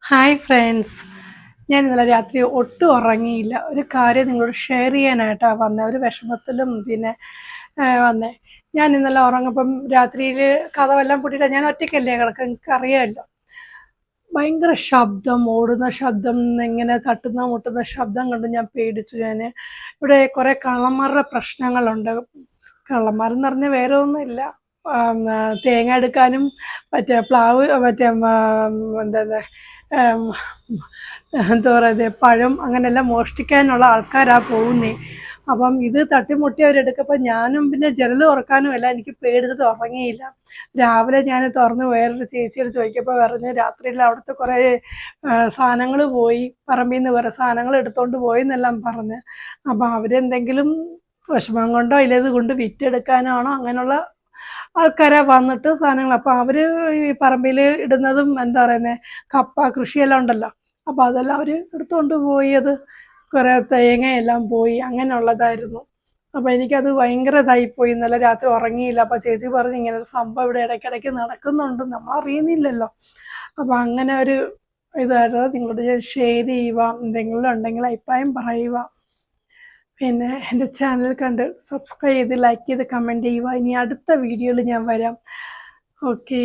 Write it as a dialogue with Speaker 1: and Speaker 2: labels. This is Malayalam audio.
Speaker 1: Hi friends. ഞാൻ ഇന്നലെ രാത്രി ഒട്ടും ഉറങ്ങിയില്ല. ഒരു കാര്യം നിങ്ങളോട് ഷെയർ ചെയ്യാനായിട്ടാണ് വന്നത്. ഒരു വിഷമത്തിലും പിന്നെ വന്നേ. ഞാൻ ഇന്നലെ ഉറങ്ങുമ്പം രാത്രിയിൽ കതവെല്ലാം പൂട്ടിയിട്ട് ഞാൻ ഒറ്റയ്ക്കല്ലേ കിടക്കുക, നിങ്ങൾക്ക് അറിയാമല്ലോ. ഭയങ്കര ശബ്ദം, ഓടുന്ന ശബ്ദം, ഇങ്ങനെ തട്ടുന്ന മുട്ടുന്ന ശബ്ദം കണ്ട് ഞാൻ പേടിച്ചു. ഇവിടെ കുറേ കള്ളന്മാരുടെ പ്രശ്നങ്ങളുണ്ട്. കള്ളന്മാരെന്ന് പറഞ്ഞാൽ വേറെ ഒന്നുമില്ല, തേങ്ങ എടുക്കാനും മറ്റേ പ്ലാവ് മറ്റേ എന്താ ഏം, എന്താ പറയുക, പഴം അങ്ങനെല്ലാം മോഷ്ടിക്കാനുള്ള ആൾക്കാരാ പോകുന്നേ. അപ്പം ഇത് തട്ടിമുട്ടി അവരെടുക്കപ്പോൾ ഞാനും പിന്നെ ജനൽ തുറക്കാനും അല്ല, എനിക്ക് പേടിച്ചിട്ട് ഉറങ്ങിയില്ല. രാവിലെ ഞാൻ തുറന്ന് വേറൊരു ചേച്ചിയോട് ചോദിച്ചപ്പോൾ പറഞ്ഞ് രാത്രിയിൽ അവിടുത്തെ കുറേ സാധനങ്ങൾ പോയി, പറമ്പിൽ നിന്ന് കുറേ സാധനങ്ങൾ എടുത്തുകൊണ്ട് പോയി എന്നെല്ലാം പറഞ്ഞ്. അപ്പം അവരെന്തെങ്കിലും വിഷമം കൊണ്ടോ ഇല്ലത് കൊണ്ട് വിറ്റെടുക്കാനാണോ അങ്ങനെയുള്ള ആൾക്കാരാ വന്നിട്ട് സാധനങ്ങൾ. അപ്പം അവർ ഈ പറമ്പിൽ ഇടുന്നതും എന്താ പറയുന്നത്, കപ്പ കൃഷിയെല്ലാം ഉണ്ടല്ലോ, അപ്പം അതെല്ലാം അവർ എടുത്തുകൊണ്ട് പോയി. അത് കുറേ തേങ്ങയെല്ലാം പോയി, അങ്ങനെയുള്ളതായിരുന്നു. അപ്പം എനിക്കത് ഭയങ്കര ഇതായിപ്പോയി. ഇന്നലെ രാത്രി ഉറങ്ങിയില്ല. അപ്പം ചേച്ചി പറഞ്ഞ് ഇങ്ങനെ ഒരു സംഭവം ഇവിടെ ഇടയ്ക്കിടയ്ക്ക് നടക്കുന്നുണ്ട്, നമ്മൾ അറിയുന്നില്ലല്ലോ. അപ്പം അങ്ങനെ ഒരു ഇതായിരുന്നു നിങ്ങളോട് ഞാൻ ഷെയർ ചെയ്യുക. എന്തെങ്കിലും ഉണ്ടെങ്കിൽ അഭിപ്രായം പറയുക. പിന്നെ എൻ്റെ ചാനൽ കണ്ട് സബ്സ്ക്രൈബ് ചെയ്ത് ലൈക്ക് ചെയ്ത് കമൻറ്റ് ചെയ്യുക. ഇനി അടുത്ത വീഡിയോയിൽ ഞാൻ വരാം. ഓക്കേ.